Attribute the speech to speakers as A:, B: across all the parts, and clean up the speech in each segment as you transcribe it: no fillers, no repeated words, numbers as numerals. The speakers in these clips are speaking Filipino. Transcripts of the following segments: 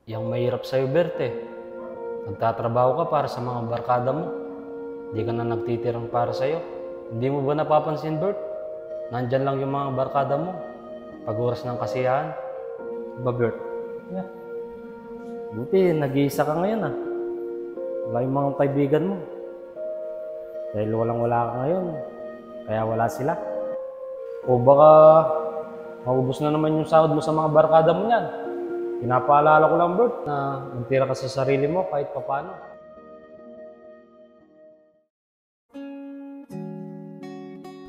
A: Yang mahirap sa'yo, Bert eh. Nagtatrabaho ka para sa mga barkada mo. Hindi ka na nagtitirang para sa'yo. Hindi mo ba napapansin, Bert? Nandyan lang yung mga barkada mo. Pag oras ng kasiyahan. Ba, Bert? Yeah. Buti, nag-iisa ka ngayon ah. Wala yung mga kaibigan mo. Dahil walang-wala ka ngayon, kaya wala sila. O baka maubos na naman yung sahod mo sa mga barkada mo niyan. Pinapaalala ko lang, Bert, na magtira ka sa sarili mo kahit papano.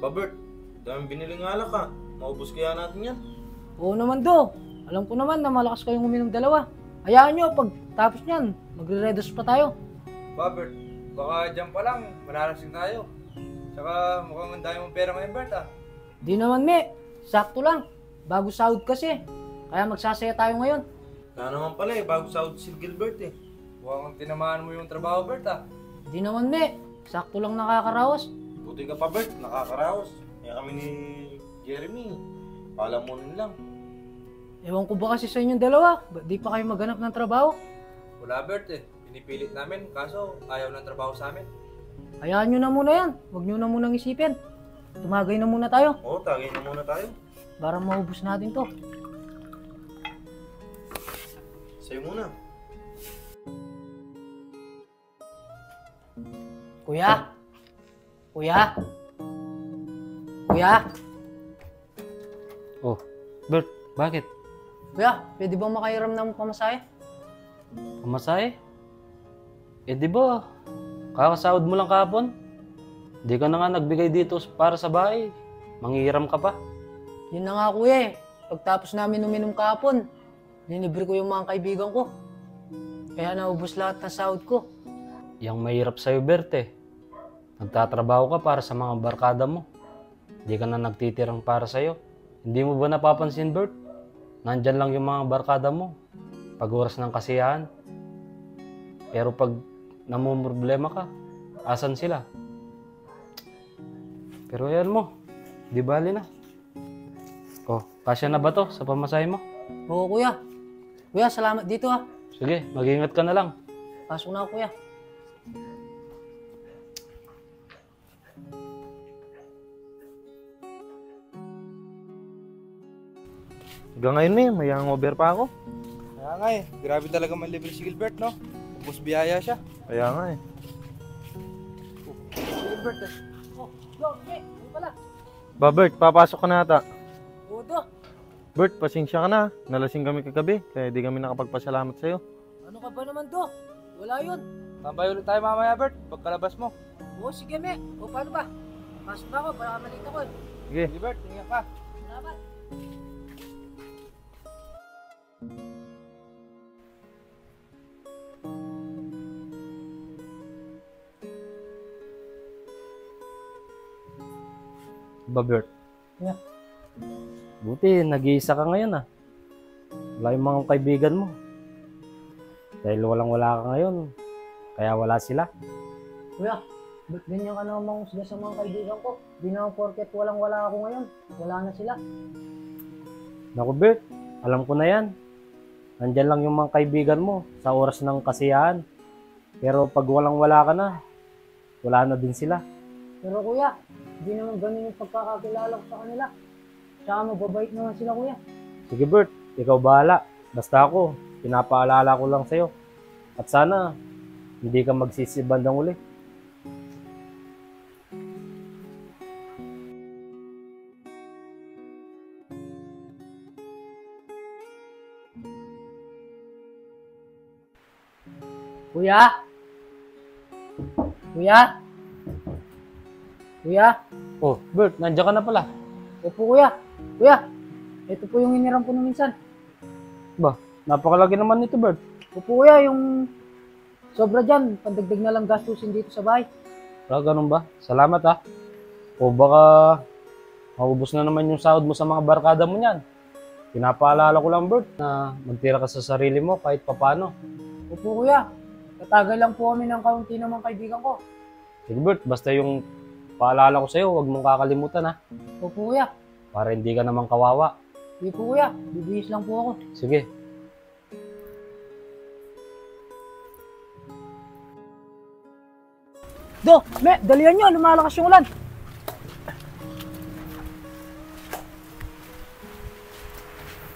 B: Bert, daming biniling alak ha. Maubos kaya natin yan?
C: Oo naman do. Alam ko naman na malakas kayong uminom dalawa. Hayaan nyo, pag tapos nyan, magre-redos pa tayo.
B: Bert, baka dyan pa lang, malalasing tayo. Tsaka mukhang ang dami mong pera ngayon, Bert ha.
C: Di naman, me. Sakto lang. Bago sahod kasi. Kaya magsasaya tayo ngayon.
B: Kaya naman pala bago sahod si Gilbert eh. Mukhang tinamaan mo yung trabaho, Bert ha.
C: Di naman, me. Sakto lang nakakaraos.
B: Buti ka pa, Bert, nakakaraos. Kaya kami ni Jeremy, palamunin lang.
C: Ewan ko ba kasi sa inyong dalawa? Ba't di pa kayo maghanap ng trabaho?
B: Wala, Bert eh. Pinipilit namin, kaso ayaw ng trabaho sa amin.
C: Hayaan nyo na muna yan. Huwag nyo na munang isipin. Tumagay na muna tayo.
B: Oo, tagay na muna tayo.
C: Para maubos natin to.
B: Sa'yo muna.
C: Kuya? Kuya? Kuya?
A: Oh, Bert, bakit?
C: Kuya, pwede bang makairam ng pamasahe?
A: Pamasahe? Eh di ba, kakasahod mo lang kahapon? Di ka na nga nagbigay dito para sa bahay. Manghihiram ka pa.
C: Yun na nga kuya eh. Pagtapos namin uminom kahapon, nilibre ko yung mga kaibigan ko. Kaya naubos lahat ng sahod ko.
A: Yang mahirap sa'yo, Bert eh. Nagtatrabaho ka para sa mga barkada mo. Di ka na nagtitirang para sa'yo. Hindi mo ba napapansin, Bert? Nandyan lang yung mga barkada mo. Pag oras ng kasiyahan. Pero pag namumroblema ka, asan sila? Pero yan mo, di bali na. Oh, kasya na ba to sa pamasahe mo?
C: Oo kuya. Kuya, salamat dito ha.
A: Sige, mag-ingat ka na lang.
C: Pasok na ako kuya.
B: Hanggang ngayon may hangover pa ako. Kaya nga eh, grabe talaga manlibre si Gilbert, no? Ubus biyaya siya. Kaya nga eh.
C: Gilbert eh. Oh, do, ano pala?
B: Bert, papasok ka na ata.
C: Oo do.
B: Bert, pasensya ka na. Nalasing kami kagabi, kaya di kami nakapagpasalamat sa'yo.
C: Ano ka ba naman do? Wala yun.
B: Tambay ulit tayo mamaya, Bert, pagkalabas mo.
C: Oo, sige me. O paano ba? Pasok na ako, baka malita ko eh.
B: Sige. Bert, ingat ka.
C: Salamat.
A: Ba, Bert?
C: Yeah.
A: Buti, nag-iisa ka ngayon ah. Wala yung mga kaibigan mo. Dahil walang-wala ka ngayon, kaya wala sila.
C: Kuya, ba't ganyan ka naman mangusga sa mga kaibigan ko? Di naman porket walang-wala ako ngayon. Wala na sila.
A: Naku, Bert, alam ko na yan. Nandyan lang yung mga kaibigan mo sa oras ng kasiyahan. Pero pag walang-wala ka na, wala na din sila.
C: Pero kuya, di naman ganun yung pagkakakilala ko sa kanila. Tsaka mababait naman sila kuya.
A: Sige, Bert, ikaw bahala. Basta ako, pinapaalala ko lang sa'yo. At sana, hindi ka magsisi bandang uli.
C: Kuya? Kuya? Kuya?
A: Oh, Bert, nandiyan ka na pala.
C: Opo kuya. Kuya, ito po yung hiniram ko nung minsan.
A: Ba, napakalaki naman nito, Bert.
C: Opo kuya, yung sobra dyan, pandagdag na lang gastusin dito sa bahay.
A: Ganun ba? Salamat ah. O baka maubos na naman yung sahod mo sa mga barkada mo niyan. Pinapaalala ko lang, Bert, na magtira ka sa sarili mo kahit papano.
C: Opo kuya, tatagal lang po kami ng kaunti ng mga kaibigan ko.
A: Sige, Bert, basta yung paalala ko sa'yo, huwag mong kakalimutan ha.
C: Opo kuya,
A: Para hindi ka naman kawawa.
C: hindi po kuya, bibihis lang po ako.
A: Sige.
C: Do, me, dalihan nyo, lumalakas yung ulan.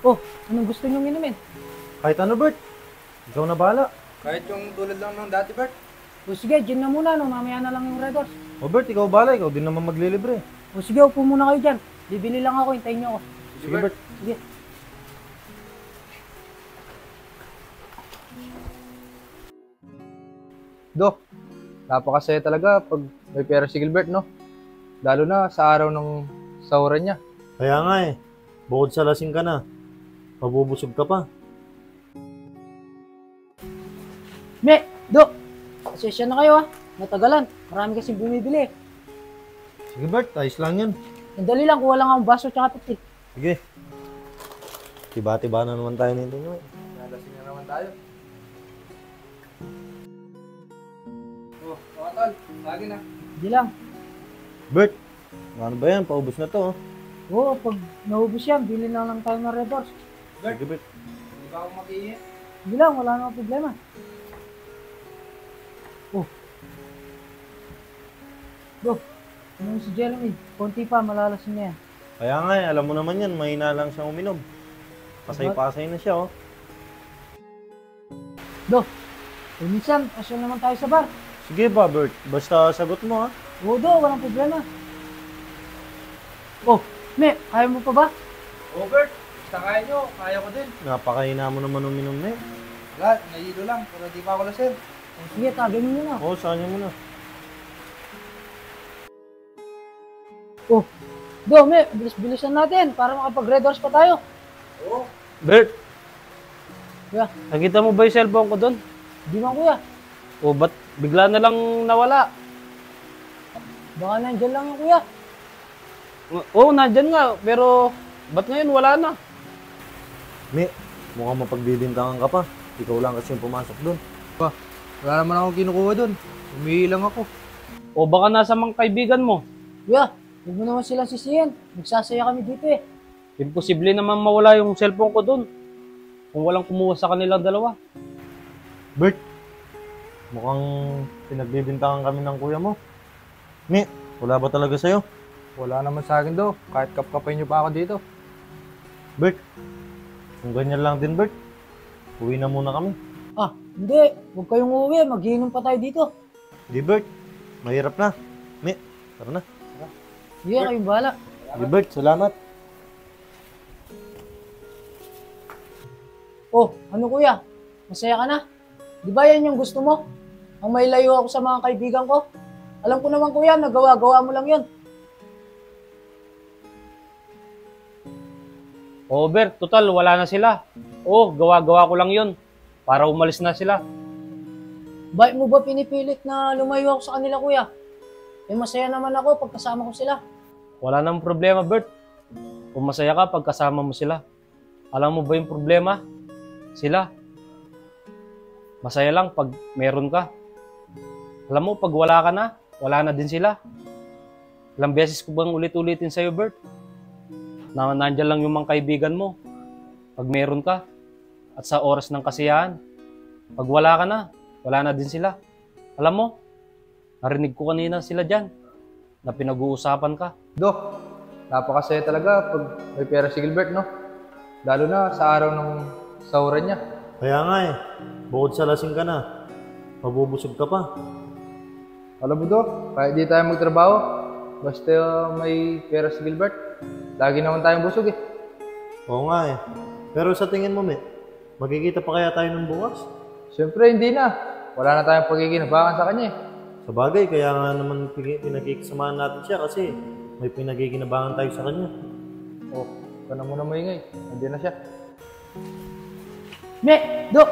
C: Oh, anong gusto nyo inumin?
B: Kahit ano, Bert. Ikaw na bahala.
D: Kahit yung tulad lang nung dati, Bert.
C: O sige, gin na muna, no? Mamaya na lang yung Red Horse.
B: O Bert, ikaw bahala. Ikaw din naman maglilibre.
C: O sige, upo muna kayo dyan. Bibili lang ako, hintayin nyo ako.
B: Sige, Bert.
C: Sige.
B: Do, napakasaya talaga pag may pera si Gilbert, no? Lalo na sa araw ng sahuran niya.
E: Kaya nga eh, bukod sa lasing ka na, mabubusog ka pa.
C: Me, Do, pasensya na kayo Natagalan, marami kasing bumibili.
E: Sige Bert, ayos lang yan.
C: Sandali lang, kuha lang akong baso tsaka titi.
E: Sige. Tiba-tiba na naman tayo nito nyo eh.
D: Nalasing na naman tayo. Oh, mga tol, lagi na.
C: Hindi lang.
E: Bert, ano ba yan? Paubos na to.
C: Oo, pag naubos yan, bili na lang tayo ng Red Horse.
E: Sige Bert.
D: Hindi ba ako mag-iingat?
C: Hindi lang, wala namang problema. Oh. Do, ano si Jeremy? Konti pa, malalasing na yan.
E: Kaya nga eh, alam mo naman yan, mahina lang siyang uminom. Pasay-pasay na siya oh.
C: Do, minsan, asya naman tayo sa bar.
E: Sige ba Bert, basta sagot mo ha.
C: Oo, Do, walang problema. Oh, Me, kaya mo pa ba?
D: Oh, Bert, basta kaya nyo, kaya ko din.
E: Napakahina mo naman uminom na eh.
D: Wala, nahilo lang, pero di pa ako lasing.
C: Oh, sige, tagamin mo na.
E: Oo, saan niya muna.
C: Oh, Do, Me, bilis-bilisan natin para makapag-Red Horse pa tayo.
D: Oo.
A: Bert,
C: Kuya,
A: nakita mo ba yung cellphone ko doon?
C: di man kuya.
A: O ba't bigla na lang nawala?
C: Baka nandyan lang yung kuya.
A: Oo, nandyan nga. Pero ba't ngayon wala na?
E: Mi, mukhang mapagbibintangan ka pa. Ikaw lang kasi yung pumasok dun.
B: Wala naman akong kinukuha doon. Umihi lang ako.
A: O baka nasa mga kaibigan mo?
C: Kuya, huwag mo naman silang sisihin. Nagsasaya kami dito eh.
A: Imposible naman mawala yung cellphone ko doon. Kung walang kumuha sa kanilang dalawa.
E: Bert, mukhang pinagbibintangan kami ng kuya mo. Mi, wala ba talaga sa'yo?
B: Wala naman sa akin do. Kahit kapkapay niyo pa ako dito.
E: Bert, kung ganyan lang din Bert, uwi na muna kami.
C: Ah, hindi. Huwag kayong uuwi. Maghihinom pa tayo dito.
E: Di Bert, mahirap na. Mi, tara na.
C: Sige, kayong bahala.
E: Di Bert, salamat.
C: Oh, ano kuya? Masaya ka na? Di ba yan yung gusto mo? Ang may layo ako sa mga kaibigan ko? Alam ko naman kuya, nagawa-gawa mo lang yun.
A: O Bert, total wala na sila. Oo, gawa-gawa ko lang yun. Para umalis na sila.
C: Bakit mo ba pinipilit na lumayo ako sa kanila kuya? Eh masaya naman ako pag kasama ko sila.
A: Wala nang problema, Bert. Kung masaya ka pag kasama mo sila. Alam mo ba yung problema? Sila. Masaya lang pag meron ka. Alam mo, pag wala ka na, wala na din sila. Ilang beses ko bang ulit-ulitin sa'yo, Bert? Na nandyan lang yung mga kaibigan mo. Pag meron ka, at sa oras ng kasiyahan. Pag wala ka na, wala na din sila. Alam mo, narinig ko kanina sila dyan, na pinag-uusapan ka.
B: Do, napakasaya talaga pag may pera si Gilbert, no? Lalo na sa araw ng sahuran niya.
E: Kaya nga eh, bukod sa lasing ka na, mabubusog ka pa.
B: Alam mo do, kahit di tayo magtrabaho, basta may pera si Gilbert, lagi naman tayong busog eh.
E: Oo nga eh. Pero sa tingin mo, Mi, magkikita pa kaya tayo ng bukas?
B: Siyempre hindi na. Wala na tayong pagkikinabangan sa kanya eh.
E: Sa bagay, kaya nga naman pinagkikisamahan natin siya kasi may pinagkikinabangan tayo sa kanya.
B: Oh, ka na muna maingay. Nandiyan na siya.
C: Me, Do,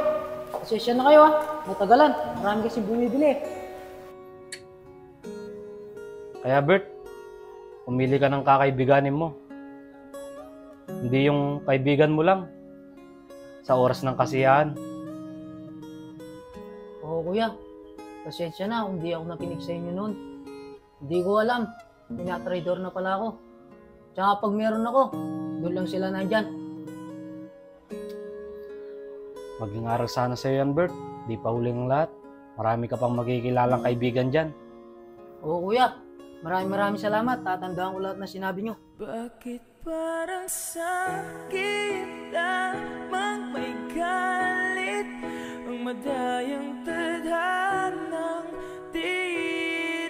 C: pasensya na kayo Natagalan, marami kasi bumibili.
A: Kaya Bert, pumili ka ng kakaibiganin mo. Hindi yung kaibigan mo lang sa oras ng kasiyahan.
C: Oo kuya, pasensya na kung di ako nakinig sa inyo noon. Hindi ko alam, minatraidor na pala ako. Tsaka pag meron ako, doon lang sila nandyan.
A: Maging aral sana sa'yo yan, Bert. Di pa huli ng lahat. Marami ka pang magkikilalang kaibigan dyan.
C: Oo kuya, maraming salamat. Tatandaan ko lahat na sinabi nyo.
F: Bakit parang sakit lamang may galit ang madayang tadhanang di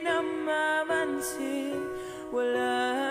F: namamansin? Wala